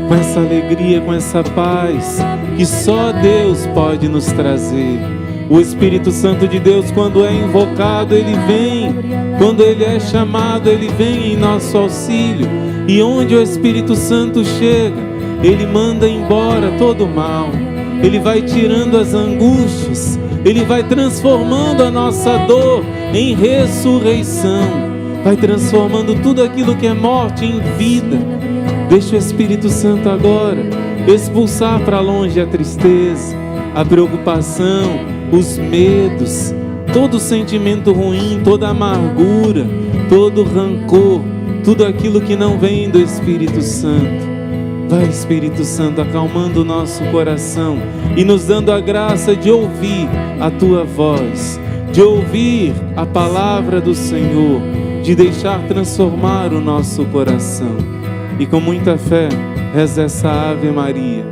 com essa alegria, com essa paz que só Deus pode nos trazer. O Espírito Santo de Deus, quando é invocado, Ele vem. Quando Ele é chamado, Ele vem em nosso auxílio. E onde o Espírito Santo chega, Ele manda embora todo o mal. Ele vai tirando as angústias. Ele vai transformando a nossa dor em ressurreição. Vai transformando tudo aquilo que é morte em vida. Deixa o Espírito Santo agora expulsar para longe a tristeza, a preocupação, os medos, todo sentimento ruim, toda amargura, todo rancor, tudo aquilo que não vem do Espírito Santo. Vai, Espírito Santo, acalmando o nosso coração e nos dando a graça de ouvir a Tua voz, de ouvir a palavra do Senhor, de deixar transformar o nosso coração. E com muita fé, reza essa Ave Maria.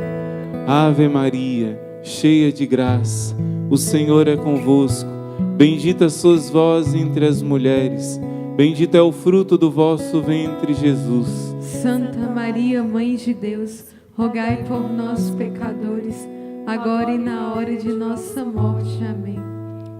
Ave Maria, cheia de graça, o Senhor é convosco. Bendita sois vós entre as mulheres, bendito é o fruto do vosso ventre, Jesus. Santa Maria, Mãe de Deus, rogai por nós, pecadores, agora e na hora de nossa morte. Amém.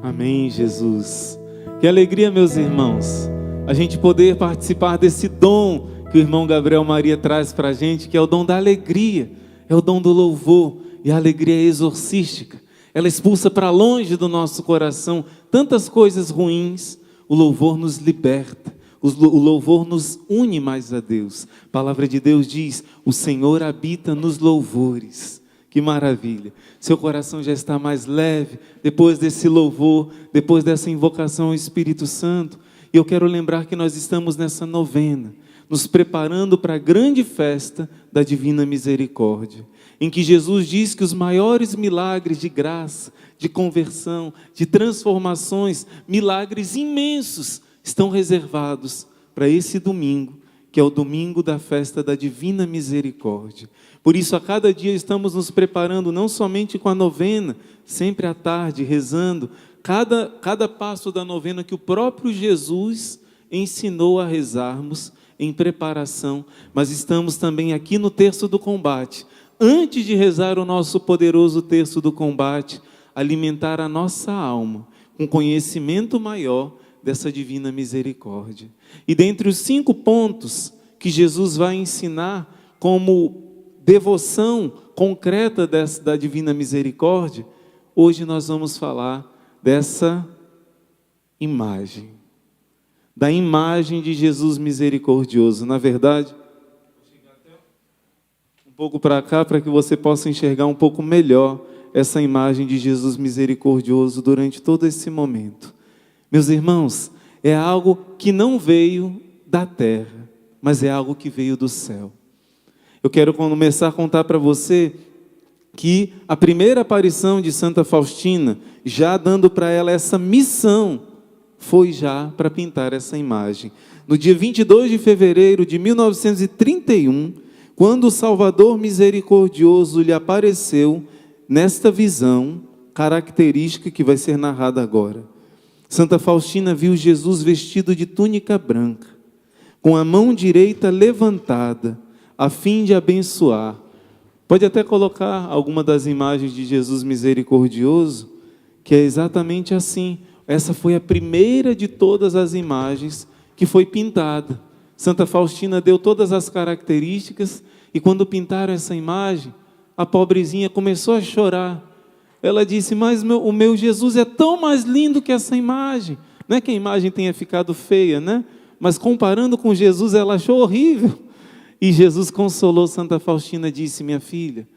Amém, Jesus. Que alegria, meus irmãos, a gente poder participar desse dom que o irmão Gabriel Maria traz para a gente, que é o dom da alegria, é o dom do louvor, e a alegria é exorcística. Ela expulsa para longe do nosso coração tantas coisas ruins. O louvor nos liberta, o louvor nos une mais a Deus. A palavra de Deus diz: o Senhor habita nos louvores. Que maravilha! Seu coração já está mais leve depois desse louvor, depois dessa invocação ao Espírito Santo. E eu quero lembrar que nós estamos nessa novena, nos preparando para a grande festa da Divina Misericórdia, em que Jesus diz que os maiores milagres de graça, de conversão, de transformações, milagres imensos, estão reservados para esse domingo, que é o domingo da festa da Divina Misericórdia. Por isso, a cada dia estamos nos preparando, não somente com a novena, sempre à tarde, rezando, cada passo da novena que o próprio Jesus ensinou a rezarmos em preparação, mas estamos também aqui no terço do combate. Antes de rezar o nosso poderoso terço do combate, alimentar a nossa alma com conhecimento maior dessa divina misericórdia. E dentre os 5 pontos que Jesus vai ensinar como devoção concreta da divina misericórdia, hoje nós vamos falar dessa imagem. Da imagem de Jesus misericordioso. Na verdade, vou chegar até um pouco para cá para que você possa enxergar um pouco melhor essa imagem de Jesus misericordioso durante todo esse momento. Meus irmãos, é algo que não veio da terra, mas é algo que veio do céu. Eu quero começar a contar para você que a primeira aparição de Santa Faustina, já dando para ela essa missão, foi já para pintar essa imagem. No dia 22 de fevereiro de 1931, quando o Salvador misericordioso lhe apareceu nesta visão característica que vai ser narrada agora. Santa Faustina viu Jesus vestido de túnica branca, com a mão direita levantada, a fim de abençoar. Pode até colocar alguma das imagens de Jesus misericordioso, que é exatamente assim. Essa foi a primeira de todas as imagens que foi pintada. Santa Faustina deu todas as características e quando pintaram essa imagem, a pobrezinha começou a chorar. Ela disse: mas o meu Jesus é tão mais lindo que essa imagem. Não é que a imagem tenha ficado feia, né? Mas comparando com Jesus, ela achou horrível. E Jesus consolou Santa Faustina e disse: minha filha,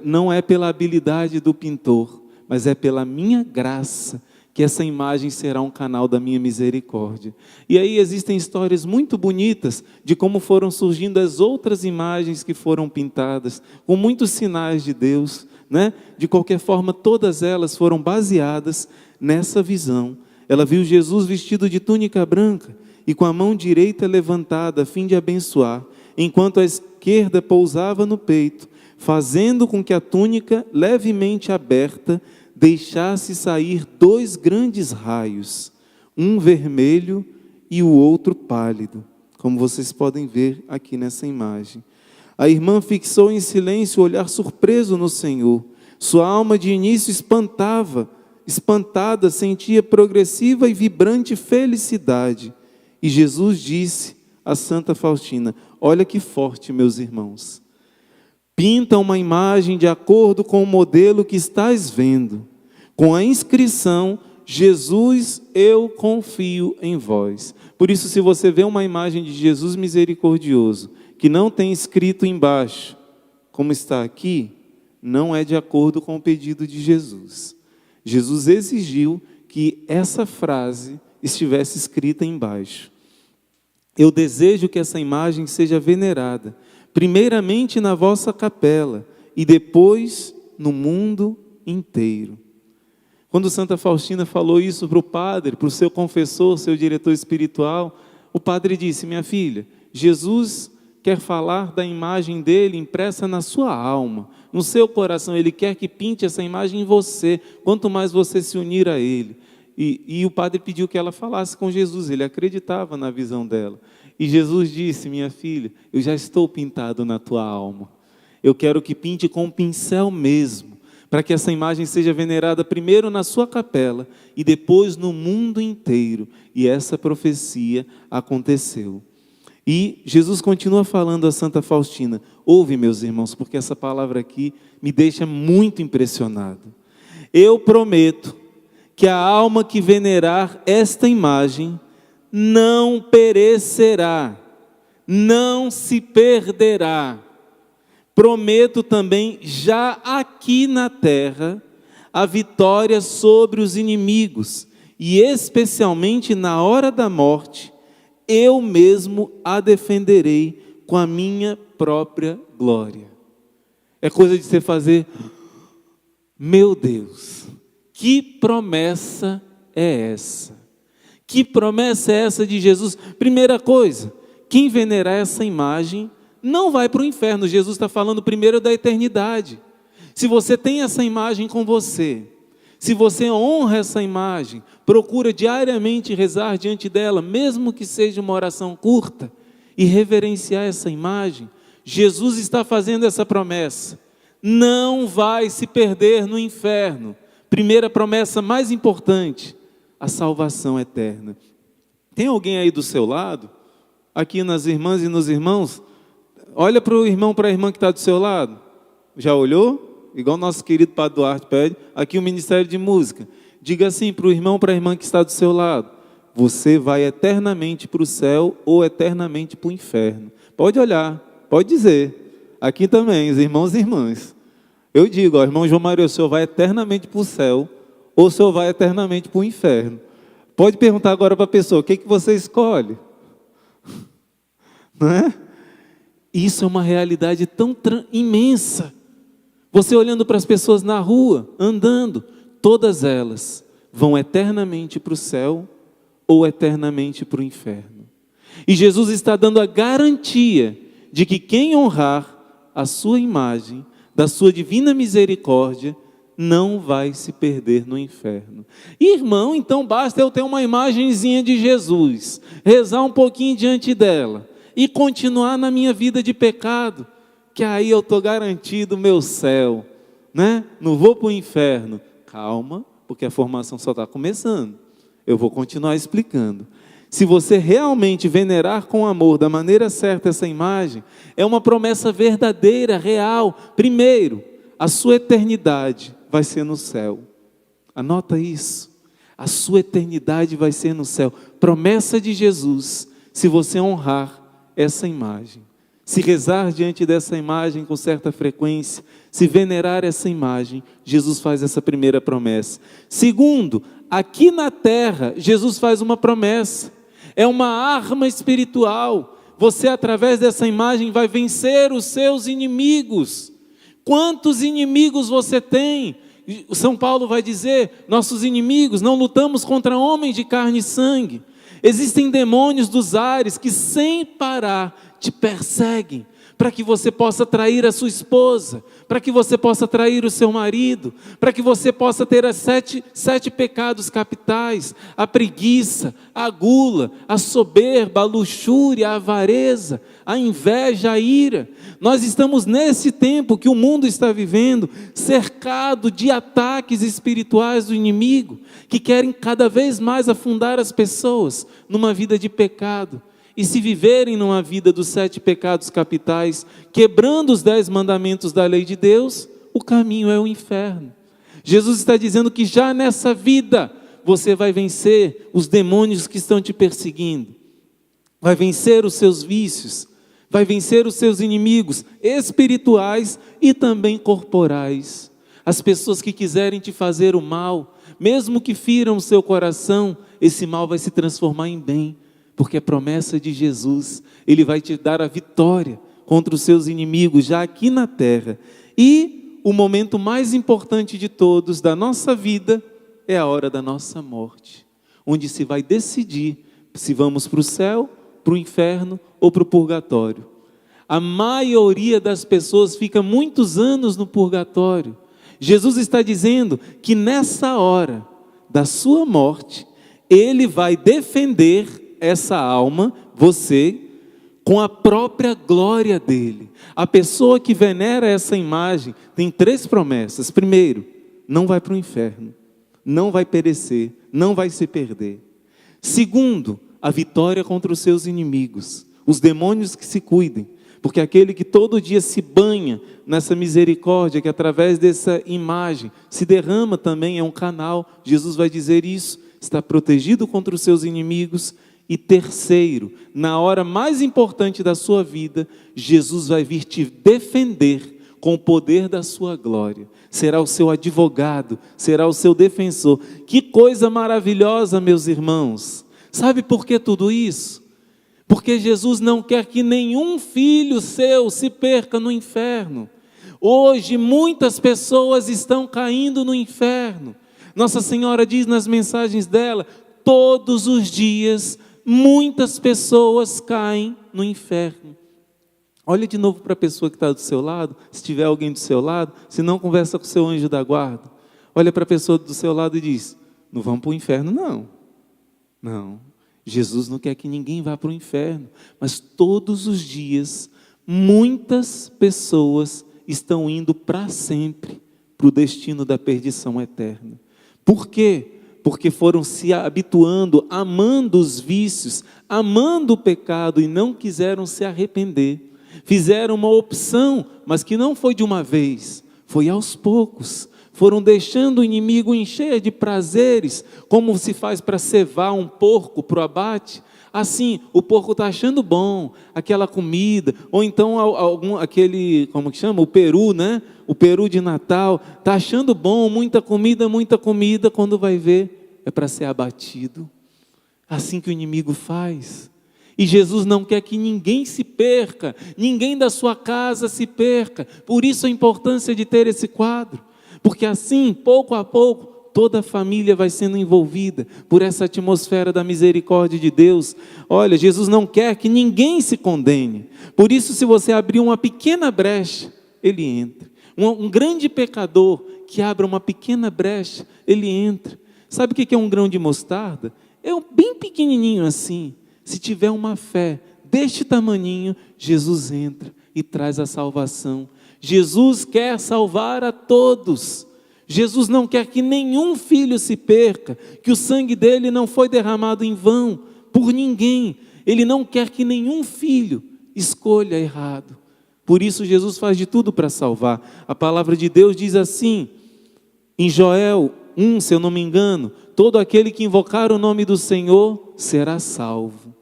não é pela habilidade do pintor, mas é pela minha graça que essa imagem será um canal da minha misericórdia. E aí existem histórias muito bonitas de como foram surgindo as outras imagens que foram pintadas, com muitos sinais de Deus, né? De qualquer forma, todas elas foram baseadas nessa visão. Ela viu Jesus vestido de túnica branca e com a mão direita levantada a fim de abençoar, enquanto a esquerda pousava no peito, fazendo com que a túnica levemente aberta deixasse sair 2 grandes raios, um vermelho e o outro pálido, como vocês podem ver aqui nessa imagem. A irmã fixou em silêncio o olhar surpreso no Senhor. Sua alma de início espantada, sentia progressiva e vibrante felicidade. E Jesus disse a Santa Faustina: olha que forte, meus irmãos. Pinta uma imagem de acordo com o modelo que estás vendo, com a inscrição: Jesus, eu confio em vós. Por isso, se você vê uma imagem de Jesus misericordioso, que não tem escrito embaixo, como está aqui, não é de acordo com o pedido de Jesus. Jesus exigiu que essa frase estivesse escrita embaixo. Eu desejo que essa imagem seja venerada, primeiramente na vossa capela e depois no mundo inteiro. Quando Santa Faustina falou isso para o padre, para o seu confessor, seu diretor espiritual, o padre disse: minha filha, Jesus quer falar da imagem dele impressa na sua alma, no seu coração. Ele quer que pinte essa imagem em você, quanto mais você se unir a ele. E o padre pediu que ela falasse com Jesus, ele acreditava na visão dela. E Jesus disse: minha filha, eu já estou pintado na tua alma. Eu quero que pinte com um pincel mesmo, para que essa imagem seja venerada primeiro na sua capela e depois no mundo inteiro. E essa profecia aconteceu. E Jesus continua falando a Santa Faustina. Ouve, meus irmãos, porque essa palavra aqui me deixa muito impressionado. Eu prometo que a alma que venerar esta imagem não perecerá, não se perderá. Prometo também, já aqui na terra, a vitória sobre os inimigos, e especialmente na hora da morte, eu mesmo a defenderei com a minha própria glória. É coisa de você fazer: meu Deus, que promessa é essa? Que promessa é essa de Jesus? Primeira coisa, quem venerar essa imagem não vai para o inferno. Jesus está falando primeiro da eternidade. Se você tem essa imagem com você, se você honra essa imagem, procura diariamente rezar diante dela, mesmo que seja uma oração curta, e reverenciar essa imagem, Jesus está fazendo essa promessa: não vai se perder no inferno. Primeira promessa mais importante, a salvação eterna. Tem alguém aí do seu lado, aqui nas irmãs e nos irmãos? Olha para o irmão, para a irmã que está do seu lado. Já olhou? Igual o nosso querido Padre Duarte pede, aqui o Ministério de Música. Diga assim para o irmão, para a irmã que está do seu lado: você vai eternamente para o céu ou eternamente para o inferno. Pode olhar, pode dizer. Aqui também, os irmãos e irmãs. Eu digo, ó, irmão João Mário, o senhor vai eternamente para o céu ou o senhor vai eternamente para o inferno? Pode perguntar agora para a pessoa: o que você escolhe? Não é? Isso é uma realidade tão imensa. Você olhando para as pessoas na rua, andando, todas elas vão eternamente para o céu ou eternamente para o inferno. E Jesus está dando a garantia de que quem honrar a sua imagem, da sua divina misericórdia, não vai se perder no inferno. Irmão, então basta eu ter uma imagenzinha de Jesus, rezar um pouquinho diante dela e continuar na minha vida de pecado, que aí eu estou garantido o meu céu, né? Não vou para o inferno. Calma, porque a formação só está começando. Eu vou continuar explicando. Se você realmente venerar com amor, da maneira certa, essa imagem, é uma promessa verdadeira, real. Primeiro, a sua eternidade vai ser no céu. Anota isso. A sua eternidade vai ser no céu. Promessa de Jesus, se você honrar essa imagem. Se rezar diante dessa imagem com certa frequência, se venerar essa imagem, Jesus faz essa primeira promessa. Segundo, aqui na terra, Jesus faz uma promessa. É uma arma espiritual. Você, através dessa imagem, vai vencer os seus inimigos. Quantos inimigos você tem? São Paulo vai dizer: nossos inimigos, não lutamos contra homens de carne e sangue. Existem demônios dos ares que sem parar te perseguem, para que você possa trair a sua esposa, para que você possa trair o seu marido, para que você possa ter as sete pecados capitais: a preguiça, a gula, a soberba, a luxúria, a avareza, a inveja, a ira. Nós estamos nesse tempo que o mundo está vivendo, cercado de ataques espirituais do inimigo, que querem cada vez mais afundar as pessoas numa vida de pecado. E se viverem numa vida dos 7 pecados capitais, quebrando os 10 mandamentos da lei de Deus, o caminho é o inferno. Jesus está dizendo que já nessa vida você vai vencer os demônios que estão te perseguindo, vai vencer os seus vícios, vai vencer os seus inimigos espirituais e também corporais. As pessoas que quiserem te fazer o mal, mesmo que firam o seu coração, esse mal vai se transformar em bem, porque a promessa de Jesus, Ele vai te dar a vitória contra os seus inimigos já aqui na terra. E o momento mais importante de todos da nossa vida é a hora da nossa morte, onde se vai decidir se vamos para o céu, para o inferno ou para o purgatório. A maioria das pessoas fica muitos anos no purgatório. Jesus está dizendo que nessa hora da sua morte, Ele vai defender essa alma, você, com a própria glória dele. A pessoa que venera essa imagem tem 3 promessas. Primeiro, não vai para o inferno, não vai perecer, não vai se perder. Segundo, a vitória contra os seus inimigos, os demônios que se cuidem, porque aquele que todo dia se banha nessa misericórdia, que através dessa imagem se derrama também, é um canal. Jesus vai dizer isso, está protegido contra os seus inimigos. E terceiro, na hora mais importante da sua vida, Jesus vai vir te defender com o poder da sua glória. Será o seu advogado, será o seu defensor. Que coisa maravilhosa, meus irmãos. Sabe por que tudo isso? Porque Jesus não quer que nenhum filho seu se perca no inferno. Hoje muitas pessoas estão caindo no inferno. Nossa Senhora diz nas mensagens dela, todos os dias muitas pessoas caem no inferno. Olha de novo para a pessoa que está do seu lado, se tiver alguém do seu lado, se não, conversa com o seu anjo da guarda. Olha para a pessoa do seu lado e diz, não vamos para o inferno não. Não, Jesus não quer que ninguém vá para o inferno, mas todos os dias, muitas pessoas estão indo para sempre para o destino da perdição eterna. Por quê? Porque foram se habituando, amando os vícios, amando o pecado e não quiseram se arrepender. Fizeram uma opção, mas que não foi de uma vez, foi aos poucos. Foram deixando o inimigo encher de prazeres, como se faz para cevar um porco para o abate. Assim, o porco está achando bom aquela comida, ou então aquele, como que chama? O peru, né? O peru de Natal, está achando bom, muita comida, quando vai ver, é para ser abatido. Assim que o inimigo faz. E Jesus não quer que ninguém se perca, ninguém da sua casa se perca. Por isso a importância de ter esse quadro, porque assim, pouco a pouco, toda a família vai sendo envolvida por essa atmosfera da misericórdia de Deus. Olha, Jesus não quer que ninguém se condene. Por isso, se você abrir uma pequena brecha, Ele entra. Um grande pecador que abra uma pequena brecha, ele entra. Sabe o que é um grão de mostarda? É bem pequenininho assim. Se tiver uma fé deste tamaninho, Jesus entra e traz a salvação. Jesus quer salvar a todos. Jesus não quer que nenhum filho se perca, que o sangue dele não foi derramado em vão por ninguém. Ele não quer que nenhum filho escolha errado. Por isso Jesus faz de tudo para salvar. A palavra de Deus diz assim, em Joel 1, se eu não me engano, todo aquele que invocar o nome do Senhor será salvo.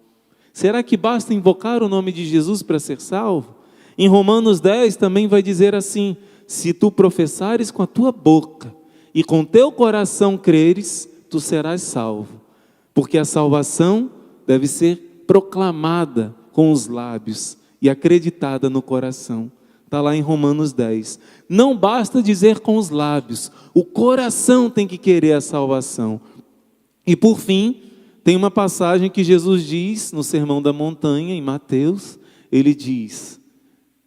Será que basta invocar o nome de Jesus para ser salvo? Em Romanos 10 também vai dizer assim, se tu professares com a tua boca e com teu coração creres, tu serás salvo. Porque a salvação deve ser proclamada com os lábios e acreditada no coração. Está lá em Romanos 10. Não basta dizer com os lábios, o coração tem que querer a salvação. E por fim, tem uma passagem que Jesus diz no Sermão da Montanha, em Mateus, ele diz,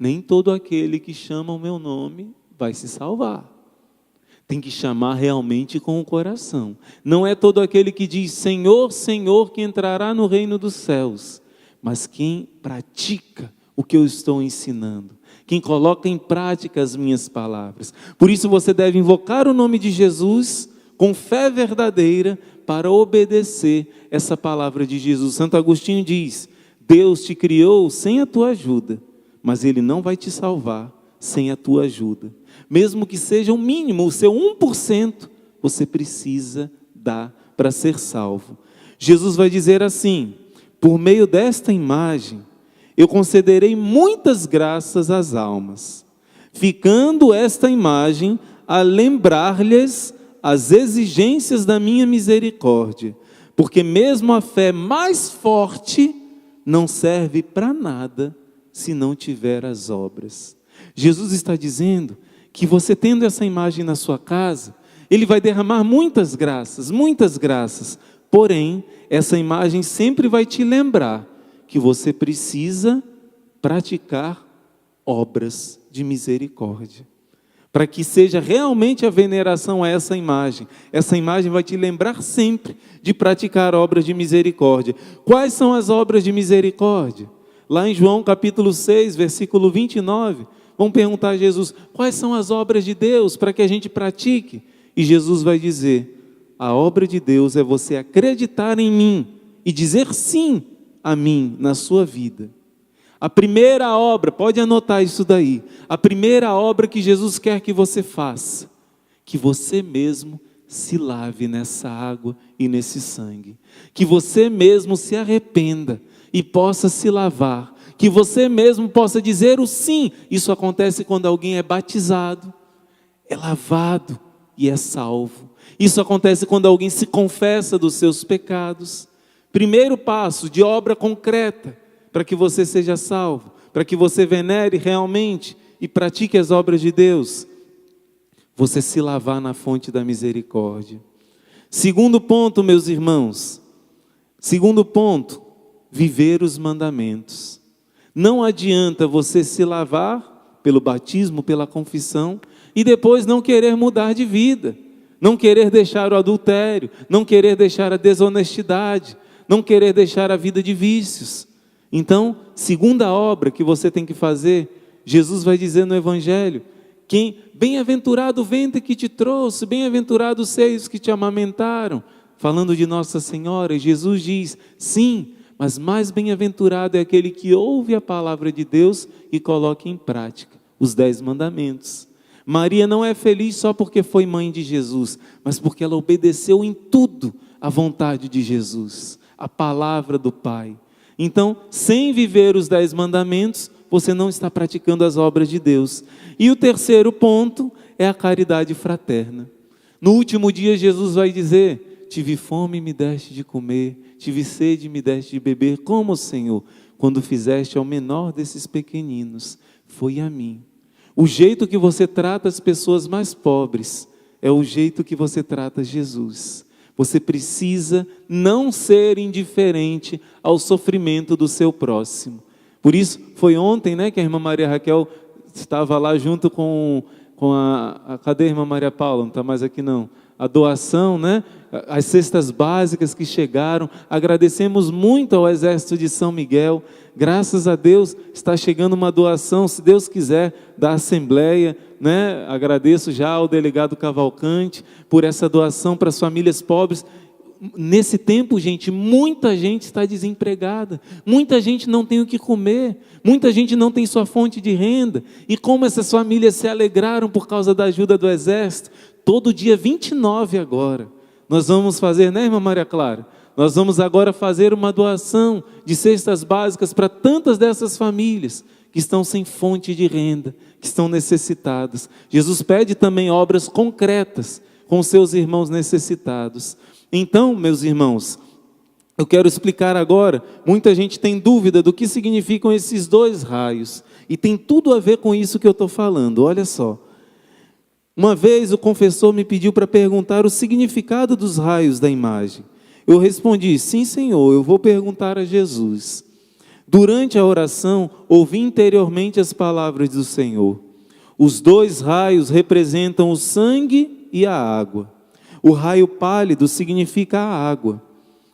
nem todo aquele que chama o meu nome vai se salvar. Tem que chamar realmente com o coração. Não é todo aquele que diz Senhor, Senhor, que entrará no reino dos céus, mas quem pratica o que eu estou ensinando, quem coloca em prática as minhas palavras. Por isso você deve invocar o nome de Jesus com fé verdadeira para obedecer essa palavra de Jesus. Santo Agostinho diz: Deus te criou sem a tua ajuda, mas Ele não vai te salvar sem a tua ajuda. Mesmo que seja o mínimo, o seu 1%, você precisa dar para ser salvo. Jesus vai dizer assim: por meio desta imagem, eu concederei muitas graças às almas, ficando esta imagem a lembrar-lhes as exigências da minha misericórdia, porque mesmo a fé mais forte não serve para nada se não tiver as obras. Jesus está dizendo que você tendo essa imagem na sua casa, Ele vai derramar muitas graças, porém, essa imagem sempre vai te lembrar que você precisa praticar obras de misericórdia, para que seja realmente a veneração a essa imagem. Essa imagem vai te lembrar sempre de praticar obras de misericórdia. Quais são as obras de misericórdia? Lá em João capítulo 6, versículo 29, vão perguntar a Jesus, quais são as obras de Deus para que a gente pratique? E Jesus vai dizer, a obra de Deus é você acreditar em mim e dizer sim a mim na sua vida. A primeira obra, pode anotar isso daí, a primeira obra que Jesus quer que você faça, que você mesmo se lave nessa água e nesse sangue, que você mesmo se arrependa e possa se lavar, que você mesmo possa dizer o sim. Isso acontece quando alguém é batizado, é lavado e é salvo. Isso acontece quando alguém se confessa dos seus pecados. Primeiro passo de obra concreta, para que você seja salvo, para que você venere realmente e pratique as obras de Deus, você se lavar na fonte da misericórdia. Segundo ponto, meus irmãos, viver os mandamentos. Não adianta você se lavar pelo batismo, pela confissão, e depois não querer mudar de vida, não querer deixar o adultério, não querer deixar a desonestidade, não querer deixar a vida de vícios. Então, segunda obra que você tem que fazer, Jesus vai dizer no Evangelho, bem-aventurado o ventre que te trouxe, bem-aventurados os seios que te amamentaram, falando de Nossa Senhora. Jesus diz, sim, mas mais bem-aventurado é aquele que ouve a palavra de Deus e coloca em prática os 10 mandamentos. Maria não é feliz só porque foi mãe de Jesus, mas porque ela obedeceu em tudo à vontade de Jesus, a palavra do Pai. Então, sem viver os 10 mandamentos, você não está praticando as obras de Deus. E o terceiro ponto é a caridade fraterna. No último dia, Jesus vai dizer, tive fome e me deste de comer, tive sede e me deste de beber, como, Senhor, quando fizeste ao menor desses pequeninos, foi a mim. O jeito que você trata as pessoas mais pobres é o jeito que você trata Jesus. Você precisa não ser indiferente ao sofrimento do seu próximo. Por isso, foi ontem, que a irmã Maria Raquel estava lá junto com cadê a irmã Maria Paula? Não está mais aqui não. A doação, as cestas básicas que chegaram. Agradecemos muito ao Exército de São Miguel. Graças a Deus está chegando uma doação, se Deus quiser, da Assembleia. Agradeço já ao delegado Cavalcante por essa doação para as famílias pobres. Nesse tempo, gente, muita gente está desempregada, muita gente não tem o que comer, muita gente não tem sua fonte de renda. E como essas famílias se alegraram por causa da ajuda do Exército, todo dia 29 agora, nós vamos fazer, irmã Maria Clara? Nós vamos agora fazer uma doação de cestas básicas para tantas dessas famílias que estão sem fonte de renda, que estão necessitadas. Jesus pede também obras concretas com seus irmãos necessitados. Então, meus irmãos, eu quero explicar agora, muita gente tem dúvida do que significam esses 2 raios, e tem tudo a ver com isso que eu estou falando, olha só. Uma vez o confessor me pediu para perguntar o significado dos raios da imagem. Eu respondi, sim Senhor, eu vou perguntar a Jesus. Durante a oração, ouvi interiormente as palavras do Senhor. Os 2 raios representam o sangue e a água. O raio pálido significa a água,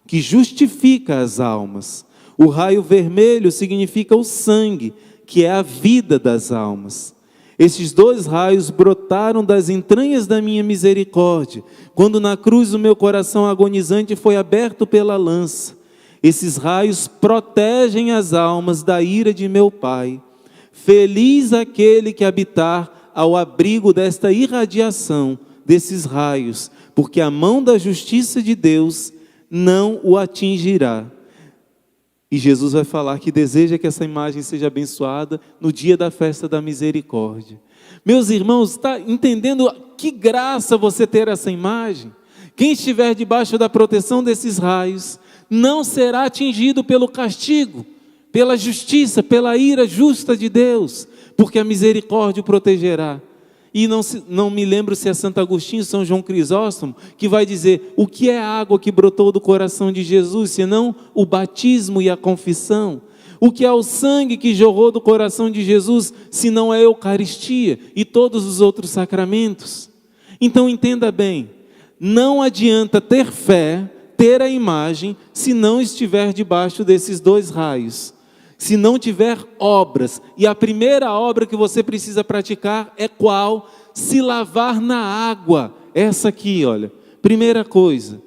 que justifica as almas. O raio vermelho significa o sangue, que é a vida das almas. Estes 2 raios brotaram das entranhas da minha misericórdia, quando na cruz o meu coração agonizante foi aberto pela lança. Esses raios protegem as almas da ira de meu Pai. Feliz aquele que habitar ao abrigo desta irradiação, desses raios, porque a mão da justiça de Deus não o atingirá. E Jesus vai falar que deseja que essa imagem seja abençoada no dia da festa da misericórdia. Meus irmãos, está entendendo que graça você ter essa imagem? Quem estiver debaixo da proteção desses raios não será atingido pelo castigo, pela justiça, pela ira justa de Deus, porque a misericórdia o protegerá. E não me lembro se é Santo Agostinho, São João Crisóstomo, que vai dizer: o que é a água que brotou do coração de Jesus, senão o batismo e a confissão? O que é o sangue que jorrou do coração de Jesus, senão a Eucaristia e todos os outros sacramentos? Então entenda bem, não adianta ter fé, ter a imagem, se não estiver debaixo desses 2 raios. Se não tiver obras, e a primeira obra que você precisa praticar é qual? Se lavar na água. Essa aqui, olha. Primeira coisa,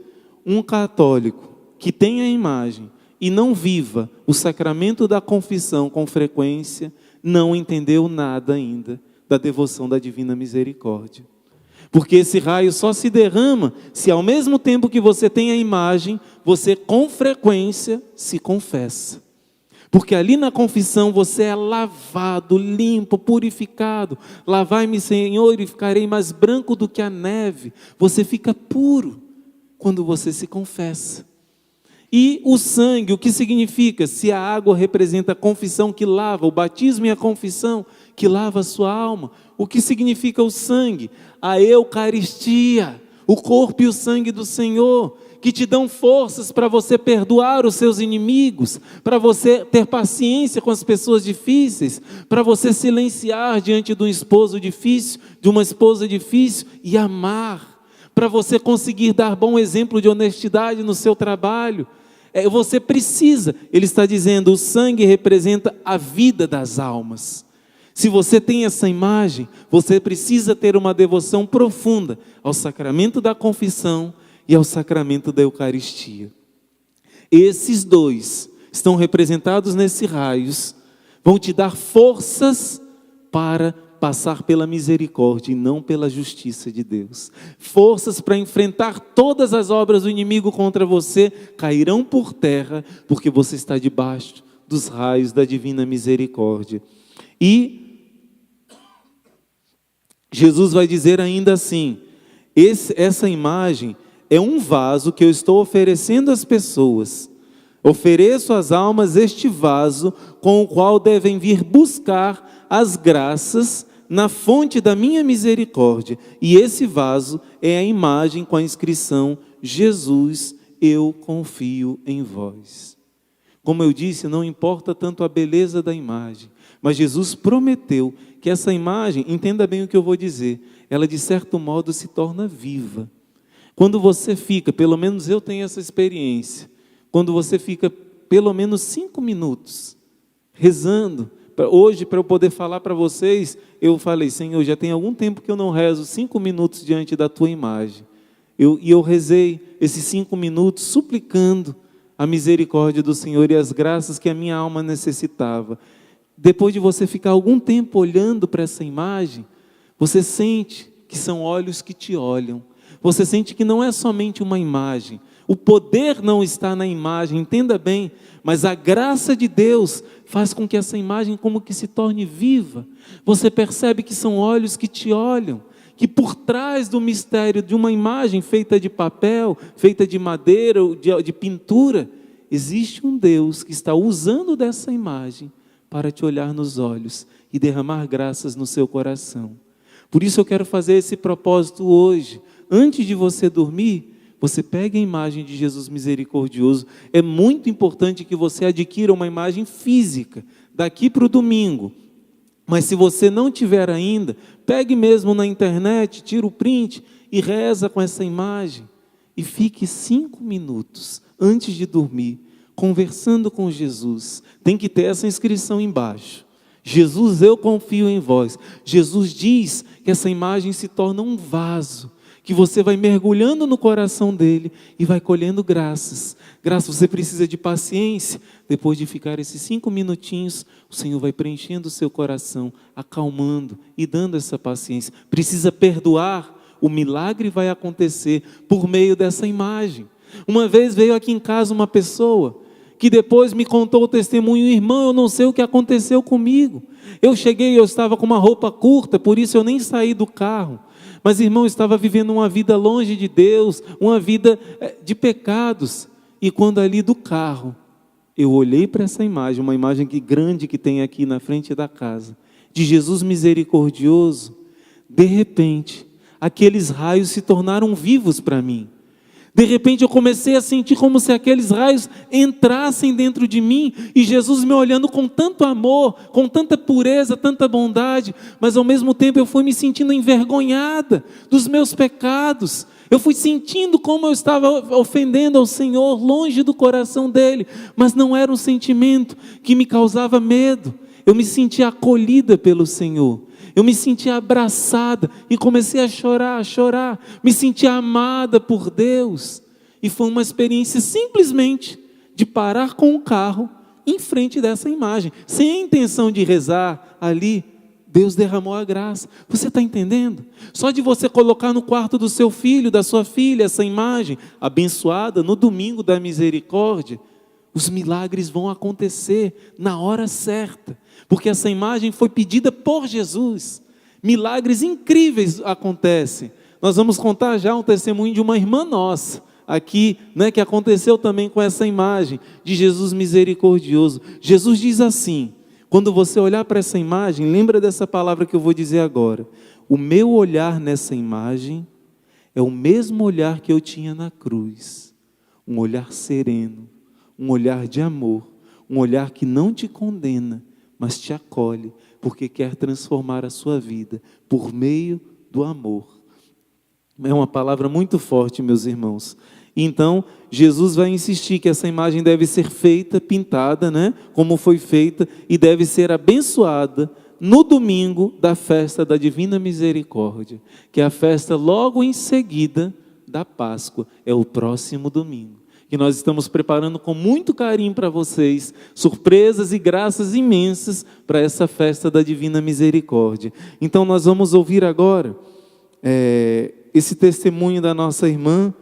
um católico que tenha a imagem e não viva o sacramento da confissão com frequência, não entendeu nada ainda da devoção da divina misericórdia. Porque esse raio só se derrama se ao mesmo tempo que você tem a imagem, você com frequência se confessa. Porque ali na confissão você é lavado, limpo, purificado. Lavai-me, Senhor, e ficarei mais branco do que a neve. Você fica puro quando você se confessa. E o sangue, o que significa? Se a água representa a confissão que lava, o batismo e a confissão que lava a sua alma. O que significa o sangue? A Eucaristia, o corpo e o sangue do Senhor, que te dão forças para você perdoar os seus inimigos, para você ter paciência com as pessoas difíceis, para você silenciar diante de um esposo difícil, de uma esposa difícil e amar, para você conseguir dar bom exemplo de honestidade no seu trabalho. Você precisa, ele está dizendo, o sangue representa a vida das almas. Se você tem essa imagem, você precisa ter uma devoção profunda ao sacramento da confissão e ao sacramento da Eucaristia. Esses 2 estão representados nesses raios, vão te dar forças para passar pela misericórdia e não pela justiça de Deus. Forças para enfrentar todas as obras do inimigo contra você, cairão por terra, porque você está debaixo dos raios da divina misericórdia. E Jesus vai dizer ainda assim, essa imagem é um vaso que eu estou oferecendo às pessoas. Ofereço às almas este vaso com o qual devem vir buscar as graças na fonte da minha misericórdia. E esse vaso é a imagem com a inscrição: Jesus, eu confio em vós. Como eu disse, não importa tanto a beleza da imagem, mas Jesus prometeu que essa imagem, entenda bem o que eu vou dizer, ela de certo modo se torna viva. Quando você fica, pelo menos eu tenho essa experiência, quando você fica pelo menos 5 minutos rezando, hoje para eu poder falar para vocês, eu falei: Senhor, já tem algum tempo que eu não rezo 5 minutos diante da tua imagem. Eu rezei esses 5 minutos suplicando a misericórdia do Senhor e as graças que a minha alma necessitava. Depois de você ficar algum tempo olhando para essa imagem, você sente que são olhos que te olham. Você sente que não é somente uma imagem. O poder não está na imagem, entenda bem, mas a graça de Deus faz com que essa imagem como que se torne viva. Você percebe que são olhos que te olham, que por trás do mistério de uma imagem feita de papel, feita de madeira, de pintura, existe um Deus que está usando dessa imagem para te olhar nos olhos e derramar graças no seu coração. Por isso eu quero fazer esse propósito hoje. Antes de você dormir, você pegue a imagem de Jesus misericordioso. É muito importante que você adquira uma imagem física, daqui para o domingo. Mas se você não tiver ainda, pegue mesmo na internet, tira o print e reza com essa imagem. E fique 5 minutos antes de dormir, conversando com Jesus. Tem que ter essa inscrição embaixo. Jesus, eu confio em vós. Jesus diz que essa imagem se torna um vaso, que você vai mergulhando no coração dele e vai colhendo graças. Graças, você precisa de paciência. Depois de ficar esses 5 minutinhos, o Senhor vai preenchendo o seu coração, acalmando e dando essa paciência. Precisa perdoar, o milagre vai acontecer por meio dessa imagem. Uma vez veio aqui em casa uma pessoa que depois me contou o testemunho: irmão, eu não sei o que aconteceu comigo. Eu cheguei, eu estava com uma roupa curta, por isso eu nem saí do carro. Mas, irmão, eu estava vivendo uma vida longe de Deus, uma vida de pecados. E quando ali do carro, eu olhei para essa imagem, uma imagem grande que tem aqui na frente da casa, de Jesus misericordioso, de repente, aqueles raios se tornaram vivos para mim. De repente eu comecei a sentir como se aqueles raios entrassem dentro de mim, e Jesus me olhando com tanto amor, com tanta pureza, tanta bondade, mas ao mesmo tempo eu fui me sentindo envergonhada dos meus pecados. Eu fui sentindo como eu estava ofendendo ao Senhor, longe do coração dele, mas não era um sentimento que me causava medo. Eu me sentia acolhida pelo Senhor. Eu me sentia abraçada e comecei a chorar, me sentia amada por Deus. E foi uma experiência simplesmente de parar com o carro em frente dessa imagem, sem a intenção de rezar ali. Deus derramou a graça. Você está entendendo? Só de você colocar no quarto do seu filho, da sua filha, essa imagem abençoada no domingo da misericórdia, os milagres vão acontecer na hora certa, porque essa imagem foi pedida por Jesus. Milagres incríveis acontecem. Nós vamos contar já um testemunho de uma irmã nossa aqui, que aconteceu também com essa imagem de Jesus misericordioso. Jesus diz assim: quando você olhar para essa imagem, lembra dessa palavra que eu vou dizer agora: o meu olhar nessa imagem é o mesmo olhar que eu tinha na cruz, um olhar sereno, um olhar de amor, um olhar que não te condena, mas te acolhe, porque quer transformar a sua vida por meio do amor. É uma palavra muito forte, meus irmãos. Então, Jesus vai insistir que essa imagem deve ser feita, pintada, como foi feita, e deve ser abençoada no domingo da festa da Divina Misericórdia, que é a festa logo em seguida da Páscoa, é o próximo domingo, que nós estamos preparando com muito carinho para vocês, surpresas e graças imensas para essa festa da Divina Misericórdia. Então nós vamos ouvir agora esse testemunho da nossa irmã.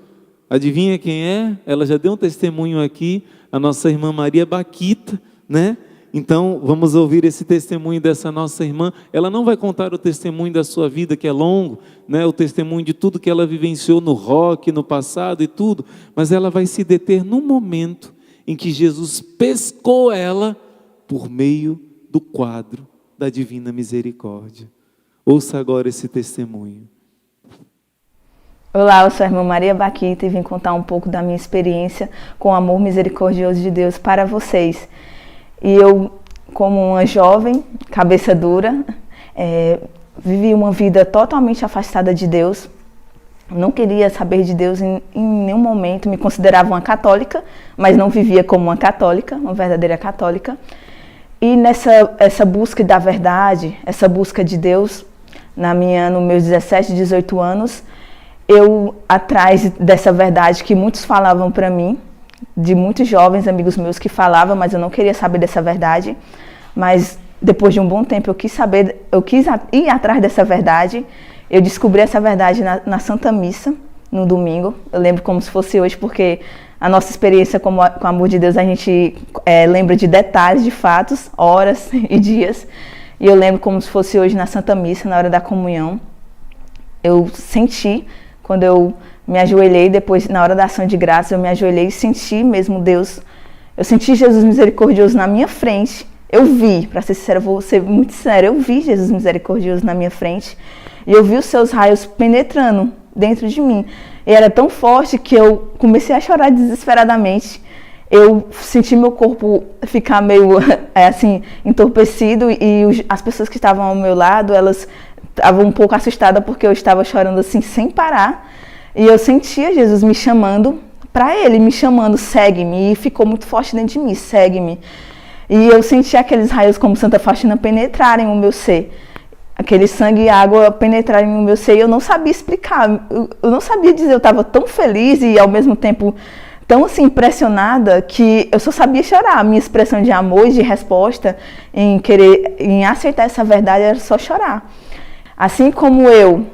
Adivinha quem é? Ela já deu um testemunho aqui, a nossa irmã Maria Baquita, Então vamos ouvir esse testemunho dessa nossa irmã. Ela não vai contar o testemunho da sua vida, que é longo, o testemunho de tudo que ela vivenciou no rock, no passado e tudo, mas ela vai se deter no momento em que Jesus pescou ela por meio do quadro da Divina Misericórdia. Ouça agora esse testemunho. Olá, eu sou a irmã Maria Baquita e vim contar um pouco da minha experiência com o amor misericordioso de Deus para vocês. E eu, como uma jovem, cabeça dura, vivi uma vida totalmente afastada de Deus. Não queria saber de Deus em nenhum momento. Me considerava uma católica, mas não vivia como uma católica, uma verdadeira católica. E essa busca da verdade, essa busca de Deus, nos meus 17, 18 anos, eu, atrás dessa verdade que muitos falavam para mim, de muitos jovens amigos meus que falavam, mas eu não queria saber dessa verdade. Mas depois de um bom tempo eu quis ir atrás dessa verdade. Eu descobri essa verdade na Santa Missa, no domingo. Eu lembro como se fosse hoje, porque a nossa experiência com o amor de Deus, a gente lembra de detalhes, de fatos, horas e dias. E eu lembro como se fosse hoje na Santa Missa, na hora da comunhão. Eu senti, quando eu me ajoelhei, depois na hora da ação de graças, eu me ajoelhei e senti mesmo Deus. Eu senti Jesus misericordioso na minha frente. Eu vi, para ser sincera, vou ser muito sincera, eu vi Jesus misericordioso na minha frente. E eu vi os seus raios penetrando dentro de mim. E era tão forte que eu comecei a chorar desesperadamente. Eu senti meu corpo ficar meio assim, entorpecido, e as pessoas que estavam ao meu lado, elas estavam um pouco assustadas porque eu estava chorando assim sem parar. E eu sentia Jesus me chamando para Ele, me chamando, segue-me, e ficou muito forte dentro de mim, segue-me. E eu senti aqueles raios como Santa Faustina penetrarem o meu ser, aquele sangue e água penetrarem no meu ser, e eu não sabia explicar, eu não sabia dizer, eu estava tão feliz e ao mesmo tempo tão assim impressionada que eu só sabia chorar. A minha expressão de amor e de resposta em aceitar essa verdade era só chorar. Assim como eu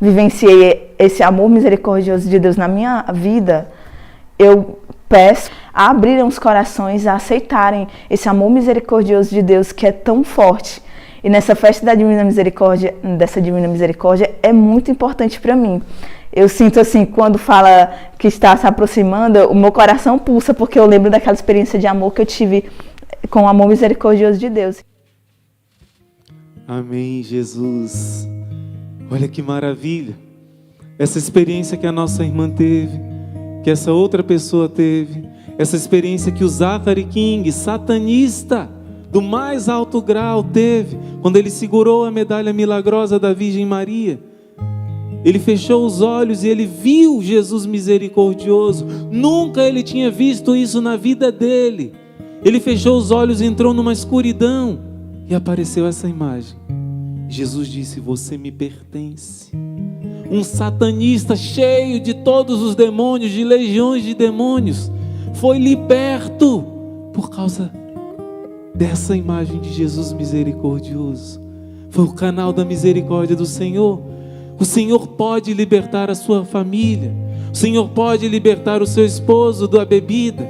vivenciei esse amor misericordioso de Deus na minha vida, eu peço a abrirem os corações, a aceitarem esse amor misericordioso de Deus que é tão forte. E nessa festa da Divina Misericórdia, dessa Divina Misericórdia, é muito importante para mim. Eu sinto assim, quando fala que está se aproximando, o meu coração pulsa, porque eu lembro daquela experiência de amor que eu tive com o amor misericordioso de Deus. Amém, Jesus. Olha que maravilha. Essa experiência que a nossa irmã teve, que essa outra pessoa teve, essa experiência que o Zachary King, satanista do mais alto grau, teve, quando ele segurou a medalha milagrosa da Virgem Maria. Ele fechou os olhos e ele viu Jesus misericordioso. Nunca ele tinha visto isso na vida dele. Ele fechou os olhos e entrou numa escuridão e apareceu essa imagem. Jesus disse: você me pertence. Um satanista cheio de todos os demônios, de legiões de demônios, foi liberto por causa dessa imagem de Jesus misericordioso. Foi o canal da misericórdia do Senhor. O Senhor pode libertar a sua família. O Senhor pode libertar o seu esposo da bebida,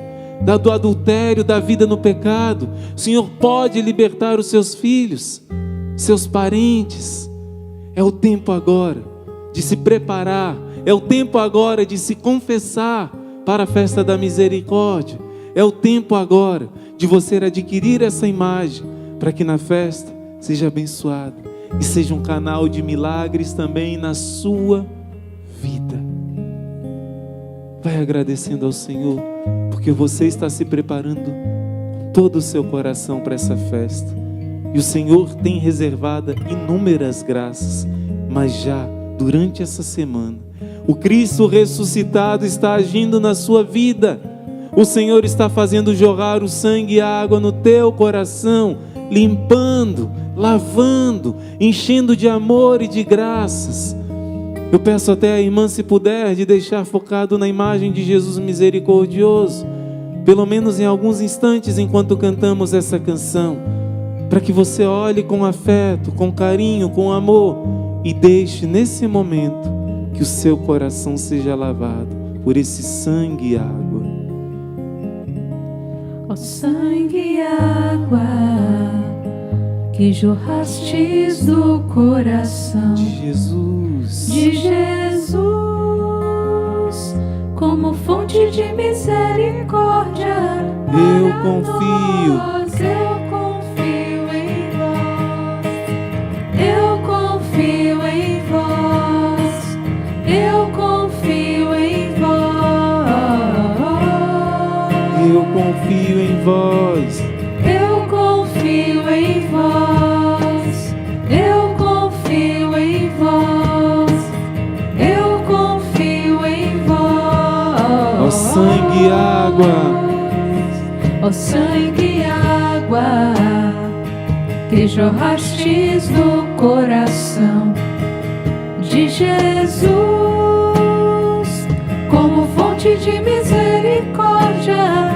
do adultério, da vida no pecado. O Senhor pode libertar os seus filhos, seus parentes. É o tempo agora de se preparar. É o tempo agora de se confessar para a festa da misericórdia. É o tempo agora de você adquirir essa imagem, para que na festa seja abençoado e seja um canal de milagres também na sua vida. Vai agradecendo ao Senhor, porque você está se preparando com todo o seu coração para essa festa. E o Senhor tem reservado inúmeras graças, mas já durante essa semana, o Cristo ressuscitado está agindo na sua vida. O Senhor está fazendo jorrar o sangue e a água no teu coração, limpando, lavando, enchendo de amor e de graças. Eu peço até a irmã, se puder, de deixar focado na imagem de Jesus misericordioso, pelo menos em alguns instantes enquanto cantamos essa canção, para que você olhe com afeto, com carinho, com amor, e deixe nesse momento que o seu coração seja lavado por esse sangue e água. Ó sangue e água que jorrastes do coração de Jesus, como fonte de misericórdia, eu confio em vós, eu confio em vós, eu confio em vós, eu confio em vós. Eu confio em vós, eu confio em vós, eu confio em vós. Ó sangue e água, ó sangue e água que jorrastes do coração de Jesus, como fonte de misericórdia,